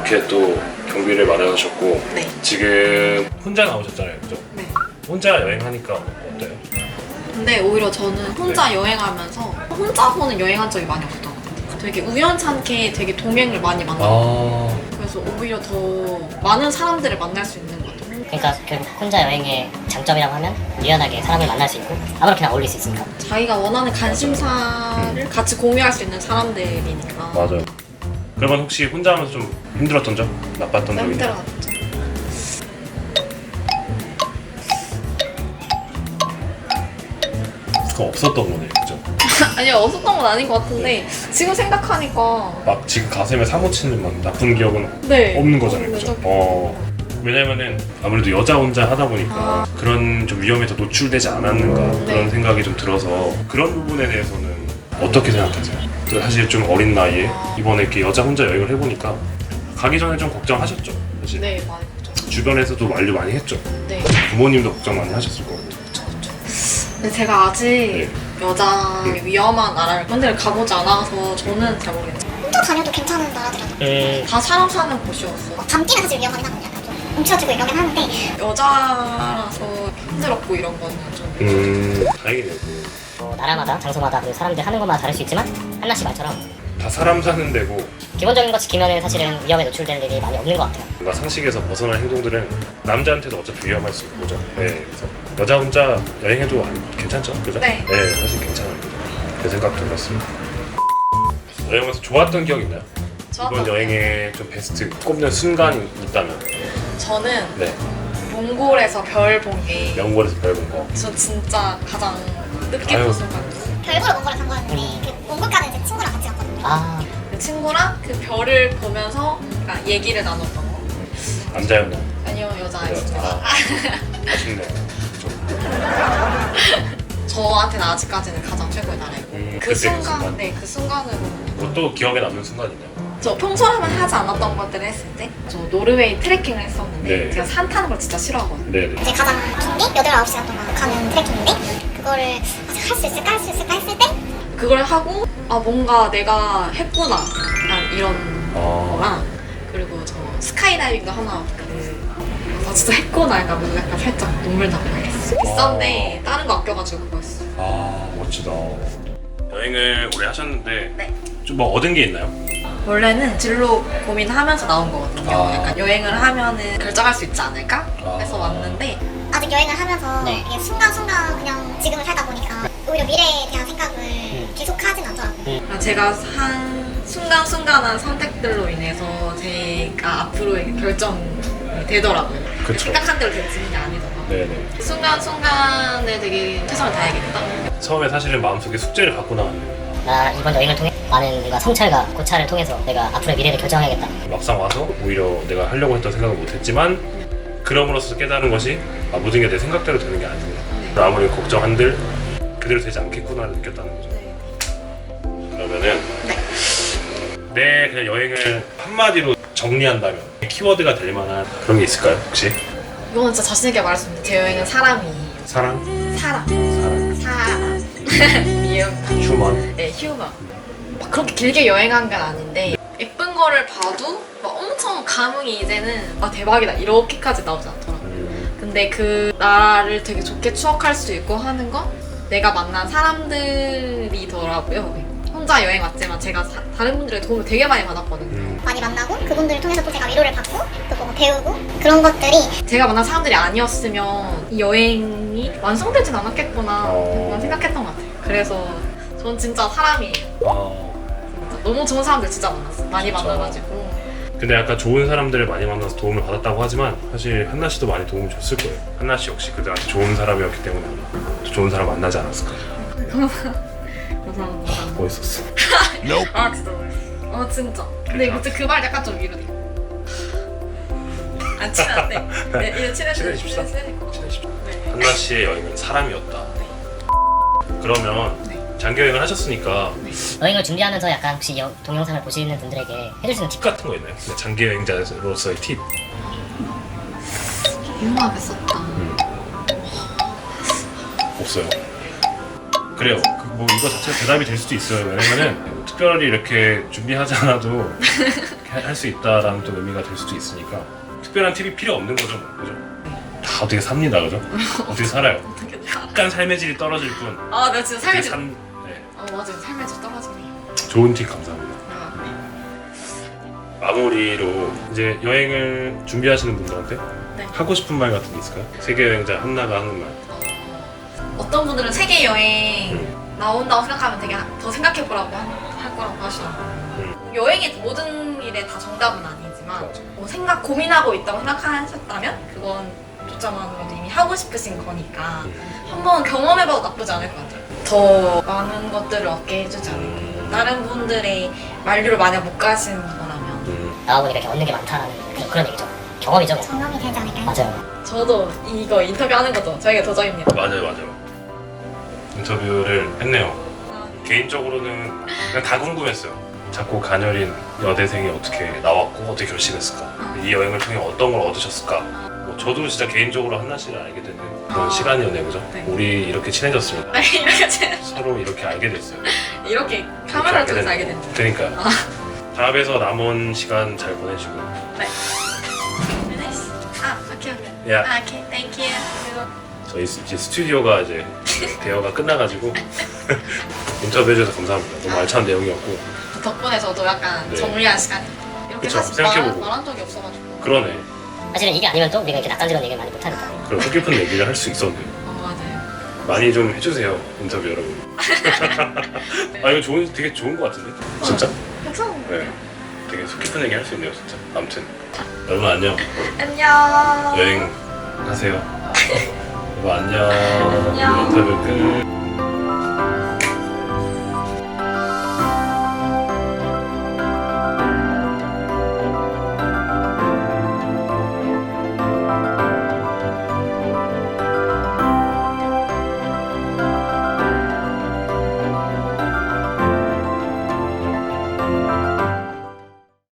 이렇게 또 경비를 마련하셨고 네. 지금 혼자 나오셨잖아요, 그죠? 네. 혼자 여행하니까 어때요? 근데 오히려 저는 혼자 여행하면서 혼자서는 여행한 적이 많이 없었던 것 같아요. 되게 우연찮게 되게 동행을 많이 만나고 그래서 오히려 더 많은 사람들을 만날 수 있는 것 같아요. 그러니까 결국 혼자 여행의 장점이라고 하면 유연하게 사람을 만날 수 있고 아무렇게나 어울릴 수 있으니까. 자기가 원하는 관심사를 같이 공유할 수 있는 사람들이니까. 맞아요. 그러면 혹시 혼자 하면서 좀 힘들었던 점? 나빴던 점이 있나요? 힘들었죠. 그거 없었던 거네, 그죠? 아니요, 없었던 건 아닌 것 같은데 지금 생각하니까 막 지금 가슴에 사무치는 막 나쁜 기억은 네. 없는 거잖아요, 없는 그죠? 거죠. 왜냐면은 아무래도 여자 혼자 하다 보니까 그런 좀 위험에 더 노출되지 않았는가 그런 네. 생각이 좀 들어서 그런 부분에 대해서는 어떻게 생각하세요? 또 사실 좀 어린 나이에 이번에 이렇게 여자 혼자 여행을 해보니까 가기 전에 좀 걱정하셨죠? 사실 네, 많이 그죠. 주변에서도 만류 많이 했죠? 네. 부모님도 걱정 많이 하셨을 거고. 근데 제가 아직 네. 여자 위험한 나라를 현대를 가보지 않아서 저는 잘 모르겠어요. 혼자 다녀도 괜찮은 나라더라고요. 다 사람 사는 곳이었어. 밤길은 사실 위험하긴 하거든요. 약간 좀 움츠러지고 이러긴 하는데 여자라서 힘들었고 이런 거는 좀 다행이네요. 나라마다 장소마다 그 사람들 하는 것마다 다를 수 있지만 한나 씨 말처럼 다 사람 사는 데고 기본적인 거 지키면 사실은 위험에 노출되는 일이 많이 없는 것 같아요. 뭔가 상식에서 벗어난 행동들은 남자한테도 어차피 위험할 수 있는 거죠. 네, 그래서 여자 혼자 여행해도 괜찮죠, 그죠? 네. 사실 괜찮아요. 그 생각도 들었습니다. 여행에서 좋았던 기억 있나요? 이번 여행에 좀 베스트 꼽는 순간이 있다면? 저는 네, 몽골에서 별 본 게 저 영국에서 별 본 거. 진짜 가장 아유. 뜻깊은 순간이었어요. 별보러 몽골에 간 거였는데 그 몽골까지 이제 친구랑 같이 갔거든요. 아, 그 친구랑 그 별을 보면서 그러니까 얘기를 나눴던 거. 남자였나? 아니요, 여자였어요. 아쉽네요. 저한테는 아직까지는 가장 최고의 나라이고 그 그때 그 순간, 순간? 네, 그 순간으로 또 기억에 남는 순간 있나요? 저 평소라면 하지 않았던 것들을 했을 때 저 노르웨이 트레킹을 했었는데 네. 제가 산 타는 걸 진짜 싫어하거든요. 네네. 이제 가장 긴게 8, 9시간 동안 가는 트레킹인데 그거를 할 수 있을까 했을 때 그걸 하고 뭔가 내가 했구나 약간 이런 거랑 그리고 저 스카이다이빙도 하나 진짜 했구나 약간 뭔가 약간 살짝 눈물 나고 그랬어. 비싼데 다른 거 아껴가지고 그거 했어. 멋지다. 여행을 오래 하셨는데 네. 좀 뭐 얻은 게 있나요? 원래는 진로 고민하면서 나온 거거든요. 약간 여행을 하면은 결정할 수 있지 않을까 해서 왔는데 아직 여행을 하면서 네. 이게 순간순간 그냥 지금을 살다 보니까 오히려 미래에 대한 생각을 계속 하진 않더라고요. 제가 한 순간순간한 선택들로 인해서 제가 앞으로의 결정이 되더라고요. 그쵸. 생각한 대로 되는 게 아니더라고요. 네네. 순간순간에 되게 최선을 다해야겠다. 처음에 사실은 마음속에 숙제를 갖고 나왔네요. 나 이번 여행을 통해 많은 뭔가 성찰과 고찰을 통해서 내가 앞으로의 미래를 결정해야겠다. 막상 와서 오히려 내가 하려고 했던 생각을 못했지만 그럼으로써 깨달은 것이 모든 게 내 생각대로 되는 게 아니구나. 아무리 걱정한들 그대로 되지 않겠구나를 느꼈다는 거죠. 그러면은 내 그냥 여행을 한마디로 정리한다면 키워드가 될 만한 그런 게 있을까요 혹시? 이거는 진짜 자신있게 말할 수 있는데 제 여행은 사람이에요. 사랑? 사람. 미음. 휴먼? 네, 휴먼. 막 그렇게 길게 여행한 건 아닌데 예쁜 거를 봐도 막 엄청 감흥이 이제는 대박이다 이렇게까지 나오지 않더라고요. 근데 그 나라를 되게 좋게 추억할 수 있고 하는 건 내가 만난 사람들이더라고요. 혼자 여행 왔지만 제가 다른 분들의 도움을 되게 많이 받았거든요. 많이 만나고 그분들을 통해서 또 제가 위로를 받고 또 뭐 배우고 그런 것들이 제가 만난 사람들이 아니었으면 이 여행이 완성되진 않았겠구나 만 생각했던 것 같아요. 그래서 전 진짜 사람이에요. 진짜 너무 좋은 사람들 진짜 만났어요. 많이 진짜. 만나가지고. 근데 약간 좋은 사람들을 많이 만나서 도움을 받았다고 하지만 사실 한나 씨도 많이 도움을 줬을 거예요. 한나 씨 역시 그들한테 좋은 사람이었기 때문에 또 좋은 사람 만나지 않았을까. 감사합니다. 멋있었어. 아 진짜 멋있어. 진짜. 근데 그때 그 말 약간 좀 위로돼. 안 친한데. 네, 이제 친해집시다. 친해지고. 네. 한나 씨의 여행은 사람이었다. 그러면 장기 여행을 하셨으니까 여행을 준비하면서 약간 혹시 동영상을 보시는 분들에게 해줄 수 있는 팁 같은 거 있나요? 장기 여행자로서의 팁. 유명하게 썼다. 없어요. 그래요. 뭐 이거 자체가 대답이 될 수도 있어요. 왜냐면은 특별히 이렇게 준비하지 않아도 할 수 있다라는 또 의미가 될 수도 있으니까 특별한 팁이 필요 없는 거죠, 뭐. 그죠? 다 어떻게 삽니다, 그죠? 어떻게 살아요? 약간 삶의 질이 떨어질 뿐. 아, 나 진짜 삶의 질. 네. 맞아요. 삶의 질 떨어지네요. 좋은 팁 감사합니다. 아, 마무리로 이제 여행을 준비하시는 분들한테 네. 하고 싶은 말 같은 게 있을까요? 세계 여행자 한나가 하는 말. 어떤 분들은 세계 여행 나온다고 생각하면 되게 더 생각해 보라고 할 거라고 하시더라고요. 여행이 모든 일에 다 정답은 아니지만 맞아. 뭐 고민하고 있다고 생각하셨다면 그건 조짜만으로도 이미 하고 싶으신 거니까 한번 경험해봐도 나쁘지 않을 것 같아요. 더 많은 것들을 얻게 해주지 않을까. 다른 분들의 만류를 만약 못 가시는 거라면 나와보니까 이렇게 얻는 게 많다라는 그런 얘기죠. 경험이죠. 뭐. 경험이 되지 않을까요? 맞아요. 저도 이거 인터뷰하는 것도 저에게 도전입니다. 맞아요. 인터뷰를 했네요. 개인적으로는 그냥 다 궁금했어요. 작고 가녀린 여대생이 어떻게 나왔고 어떻게 결심했을까? 이 여행을 통해 어떤 걸 얻으셨을까? 뭐 저도 진짜 개인적으로 한나 씨를 알게 되는 그런 시간이었네요, 그죠? 네. 우리 이렇게 친해졌습니다. 네, 이렇게 서로 이렇게 알게 됐어요. 이렇게 카메라 통해서 알게 됐죠. 그러니까요. 다음에서 남은 시간 잘 보내시고. 네. 아, 오케이. 야, 아, 오케이. 땡큐. 저희 이제 스튜디오가 이제 대여가 끝나가지고 인터뷰해주셔서 감사합니다. 너무 알찬 내용이었고. 덕분에 저도 약간 네. 정리한 시간이 이렇게 그쵸, 사실 생각해보고. 말한 적이 없어가지고. 그러네. 사실은 이게 아니면 또 우리가 이렇게 낯간지러운 얘기를 많이 못하니까. 그런 뜻깊은 얘기를 할 수 있었네요. 맞아요. 많이 좀 해주세요, 인터뷰 여러분. 아 이거 되게 좋은 것 같은데? 진짜? 괜찮아. 네. 되게 속 깊은 얘기 할 수 있네요, 진짜. 아무튼 여러분 안녕. 안녕. 여행 하세요. 여러분 안녕. 인터뷰 끝.